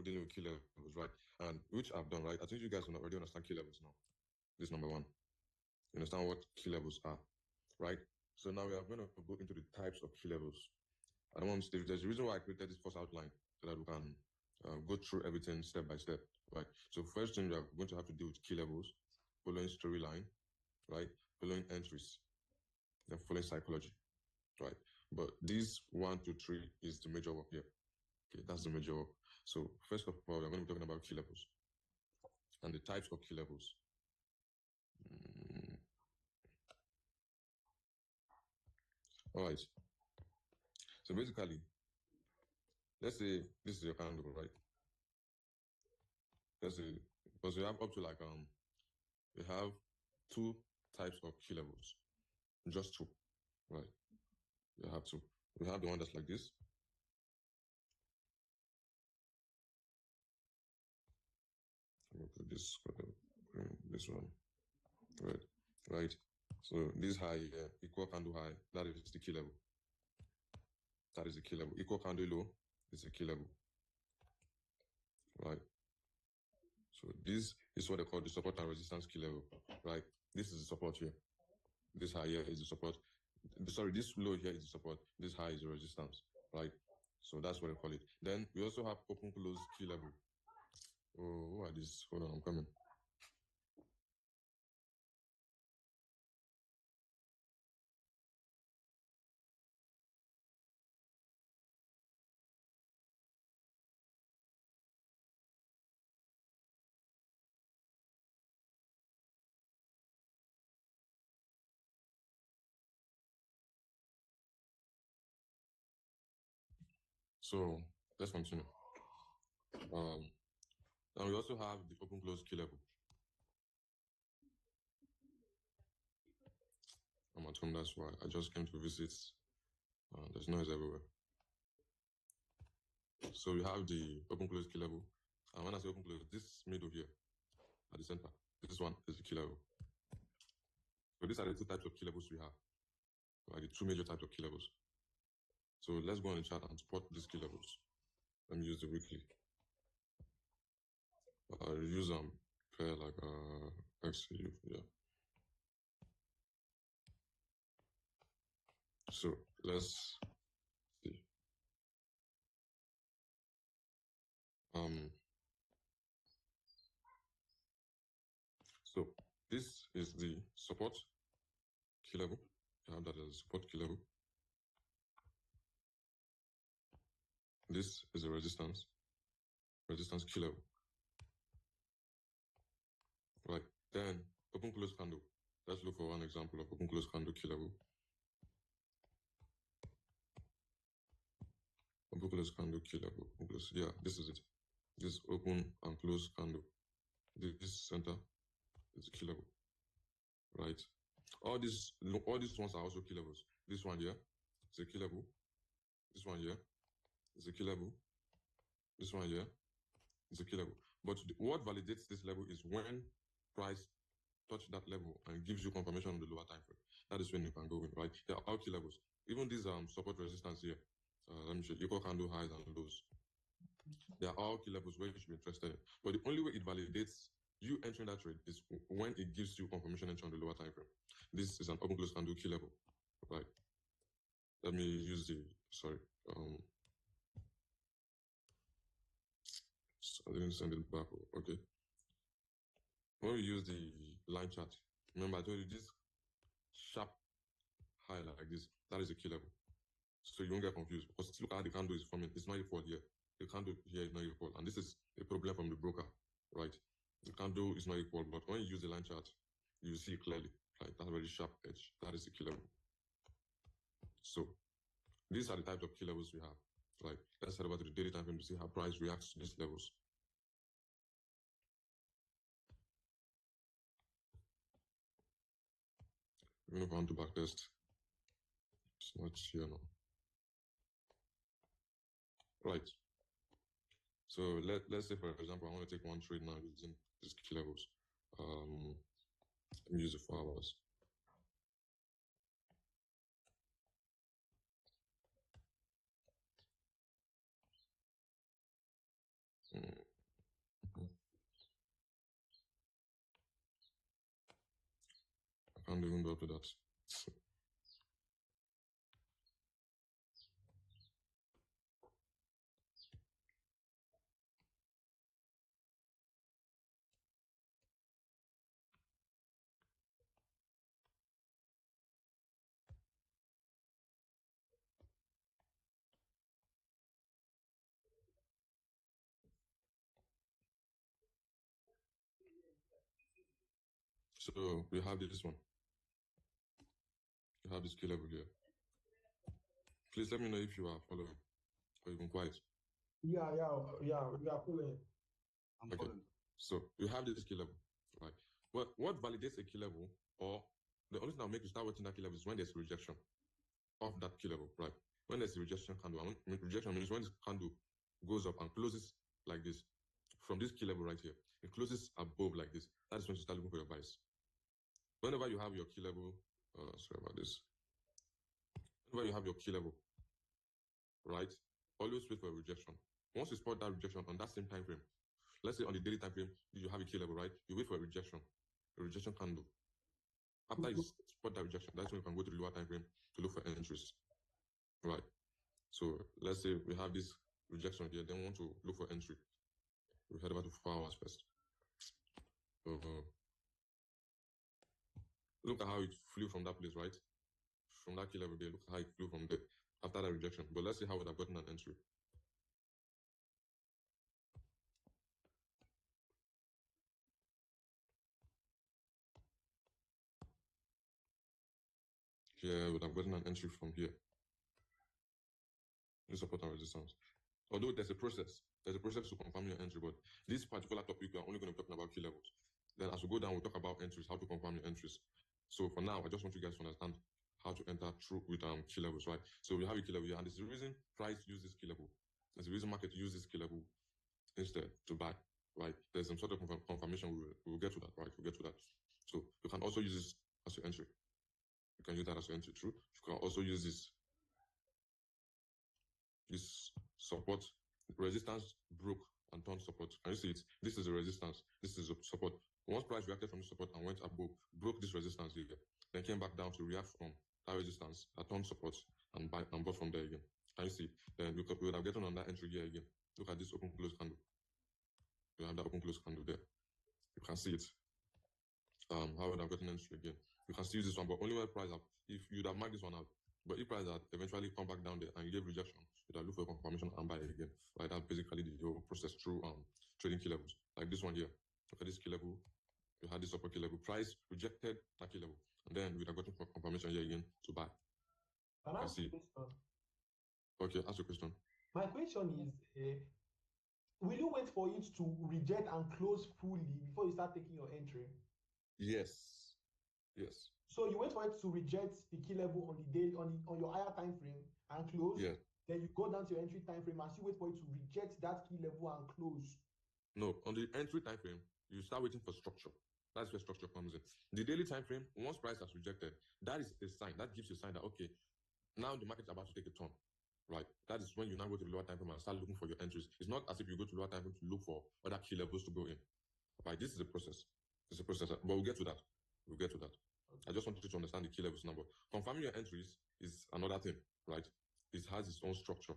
we're dealing with key levels, right? And which I've done, right? I think you guys already understand key levels now. This is number one. You understand what key levels are, right? So now we are going to go into the types of key levels. I don't want to. There's a reason why I created this first outline so that we can go through everything step by step, right? So first thing we are going to have to do with key levels, following storyline, right? Following entries, then following psychology, right? But this 1, 2, 3 is the major work here. Okay, that's the major work. So first of all, we're going to be talking about key levels and the types of key levels. All right. So basically, let's say this is your candle, right? Let's say, because we have up to like we have 2 types of key levels, just 2, right? We have 2. We have the one that's like this. I'm gonna put this one, right? So this high here, equal candle high, that is the key level. That is the key level. Equal candle low is the key level, right? So this is what they call the support and resistance key level, right? This is the support here. This high here is the support. Sorry, this low here is the support. This high is the resistance, right? So that's what they call it. Then we also have open close key level. Oh, who are these? Hold on, I'm coming. So let's continue. And we also have the open close key level. I'm at home, that's why I just came to visit. There's noise everywhere. So we have the open close key level. And when I say open close, this middle here at the center, this one is the key level. So these are the 2 types of key levels we have, like the 2 major types of key levels. So let's go on the chart and spot these key levels. Let me use the weekly. I'll use pair like XU, yeah. So let's see. So this is the support key level. You have that as support key level. This is a resistance key level. Right. Then open close candle. Let's look for one example of open close candle key level. Open close candle key level. Yeah, this is it. This open and close candle. This center is the key level. Right. All these ones are also key levels. This one here is a key level. This one here is a key level. This one here is a key level. But what validates this level is when price touch that level and gives you confirmation on the lower time frame. That is when you can go in, right? They are all key levels. Even these support resistance here, let me show you, equal candle highs and lows. They are all key levels where you should be interested in. But the only way it validates you entering that trade is when it gives you confirmation entry on the lower time frame. This is an open close candle key level, right? Let me use I didn't send it back. Okay. When we use the line chart, remember I told you this sharp high like this, that is a key level. So you won't get confused because look at how the candle is forming. It's not equal here. The candle here is not equal. And this is a problem from the broker, right? The candle is not equal, but when you use the line chart, you see clearly, right? That's a very sharp edge. That is the key level. So these are the types of key levels we have, right? Let's head over to the daily time frame to see how price reacts to these levels. We're going to go on to backtest. It's not here now. Right. So let's say, for example, I want to take one trade now using these key levels. Let me use the 4 hours. can't even go up to that. So we have this one. You have this key level here. Please let me know if you are following or even quiet. Yeah, we are following. I'm following. So you have this key level, right? What validates a key level, or the only thing that will make you start watching that key level is when there's rejection of that key level, right? When there's a rejection candle, rejection means when this candle goes up and closes like this, from this key level right here, it closes above like this. That is when you start looking for your bias. Whenever you have your key level, sorry about this. Whenever you have your key level, right, always wait for a rejection. Once you spot that rejection on that same time frame, let's say on the daily time frame, you have a key level, right? You wait for a rejection candle. After you spot that rejection, that's when you can go to the lower time frame to look for entries, right? So let's say we have this rejection here, then we want to look for entry. We head over to 4 hours first. Look at how it flew from that place, right? From that key level there, look at how it flew from there after that rejection. But let's see how it would have gotten an entry. Here, we would have gotten an entry from here. This support and resistance. Although there's a process to confirm your entry, but this particular topic, we are only going to be talking about key levels. Then as we go down, we'll talk about entries, how to confirm your entries. So for now, I just want you guys to understand how to enter through with key levels, right? So we have a key level here, and there's a reason price use this key level. There's a reason market use this key level instead to buy, right? There's some sort of confirmation. We'll get to that, right? We'll get to that. So you can also use this as your entry. You can use that as your entry, true. You can also use this support, resistance broke and turned support. Can you see it? This is a resistance. This is a support. Once price reacted from the support and went above, broke this resistance here, then came back down to react from that resistance, that turned support, and bought from there again. Can you see? Then we would have gotten on that entry here again. Look at this open close candle. You have that open close candle there. You can see it. How would I have gotten entry again? You can still use this one, but only when price up. If you'd have marked this one out, but if price had eventually come back down there and you gave rejection, you'd have looked for confirmation and buy again. Right? That's basically the whole process through trading key levels. Like this one here. Look at this key level. You had this upper key level. Price rejected that key level. And then we'd have gotten confirmation here again to buy. Can I ask you a question? Okay, ask your question. My question is, will you wait for it to reject and close fully before you start taking your entry? Yes. So you wait for it to reject the key level on the day on your higher time frame and close. Yeah. Then you go down to your entry time frame and still wait for it to reject that key level and close. No, on the entry time frame, you start waiting for structure. That's where structure comes in. The daily time frame, once price has rejected, that is a sign. That gives you a sign that okay, now the market is about to take a turn. Right? That is when you now go to the lower time frame and start looking for your entries. It's not as if you go to lower time frame to look for other key levels to go in. Right? This is a process. It's a process. But we'll get to that. Okay. I just want you to understand the key levels now. But confirming your entries is another thing, right? It has its own structure,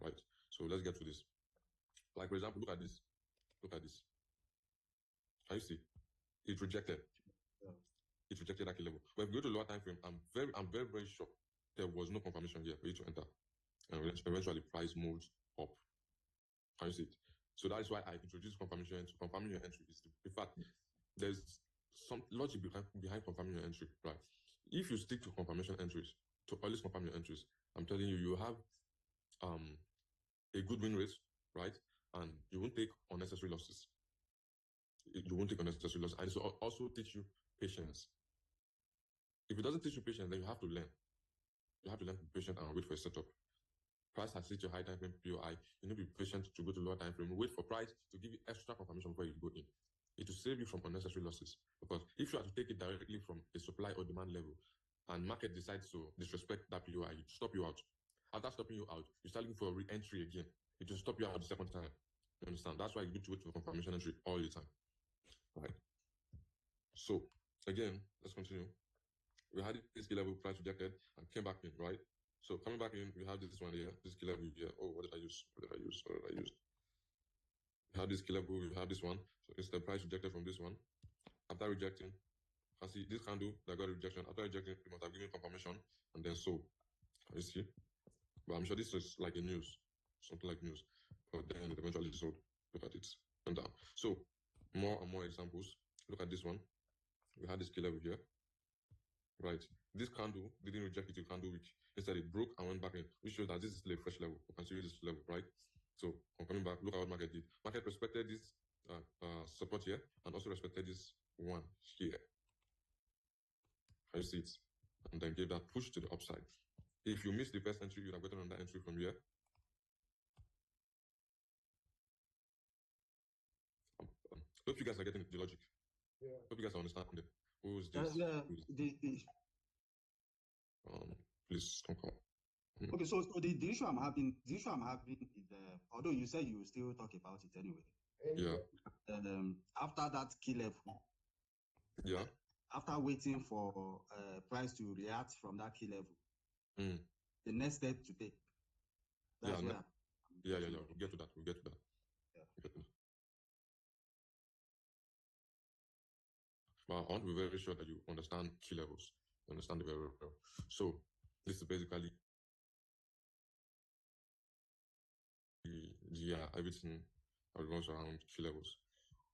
right? So let's get to this. Like, for example, look at this. Can you see? It rejected. Yeah. It rejected that key level. But if you go to lower time frame, I'm very, very sure there was no confirmation here for you to enter. And eventually price moves up. Can you see it? So that is why I introduced confirmation to confirming your entry. In fact, there's some logic behind confirming your entry, right? If you stick to confirmation entries, to always confirm your entries, I'm telling you, you have a good win rate, right? And you won't take unnecessary losses. You won't take unnecessary losses. And it will also teach you patience. If it doesn't teach you patience, then you have to learn. You have to learn to be patient and wait for a setup. Price has hit your high time frame POI. You need to be patient to go to lower time frame. Wait for price to give you extra confirmation before you go in. It will save you from unnecessary losses. Because if you are to take it directly from a supply or demand level, and market decides to disrespect that POI, it stop you out. After stopping you out, you start looking for a re-entry again. It will stop you out the second time. You understand? That's why you need to wait for confirmation entry all the time. All right. So again, let's continue. we had this key level, price rejected, and came back in, right? So coming back in, we have this one here, this key level here. Oh, what did I use? What did I use? What did I use? We have this key level, we have this one. So it's the price rejected from this one. After rejecting, you can see this candle that got a rejection. After rejecting, it must have given confirmation and then sold. Can you see? But I'm sure this is like a news, something like news. But then it eventually sold. Look at it and down. So more and more examples. Look at this one. We had this key level here. Right. This candle didn't reject it to candle week. Instead, it broke and went back in, which shows that this is still a fresh level. We can see this level, right? So I'm coming back. Look at what market did. Market respected this support here and also respected this one here. I see it, and then gave that push to the upside. If you miss the first entry, you'd have gotten another entry from here. Hope you guys are getting the logic. Yeah. Hope you guys are understanding it. Who's this? Please don't call. Okay, so the issue I'm having is although you said you will still talk about it anyway. Yeah. After that key level. Yeah. After waiting for price to react from that key level, the next step to take. That's yeah. We'll get to that. Yeah. But I want to be very sure that you understand key levels. You understand it very well. So this is basically everything that revolves around key levels.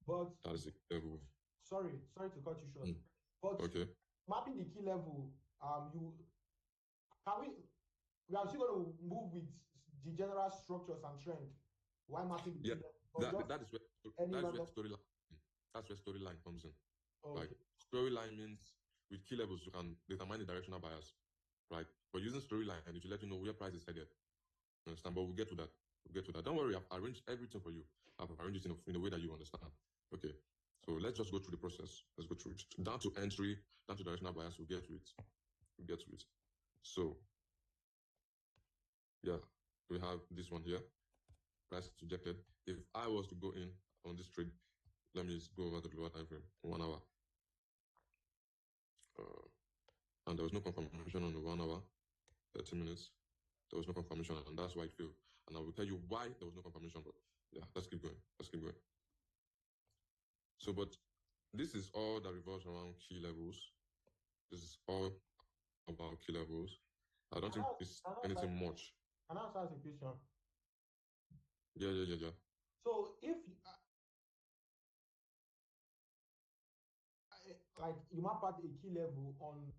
But that is the level. Sorry to cut you short. But okay. Mapping the key level, we are still going to move with the general structures and trend. Why mapping the key level? That is where storyline. That's where storyline comes in. Okay. Like storyline means with key levels you can determine the directional bias, right? But using storyline, it will let you know where price is headed. Understand? But we'll get to that. Don't worry, I've arranged everything for you. I've arranged it in a way that you understand. Okay. So let's just go through the process. Let's go through it. Down to entry, down to directional bias, we'll get to it. So yeah, we have this one here. Price rejected. If I was to go in on this trade, let me just go over to the lower time frame, 1 hour. And there was no confirmation on the 1 hour, 30 minutes. There was no confirmation, and that's why it failed. And I will tell you why there was no confirmation, but yeah, let's keep going. So, but this is all that revolves around key levels. This is all about key levels. I don't think it's anything much. Can I ask a question? Yeah. So if like you map out a key level on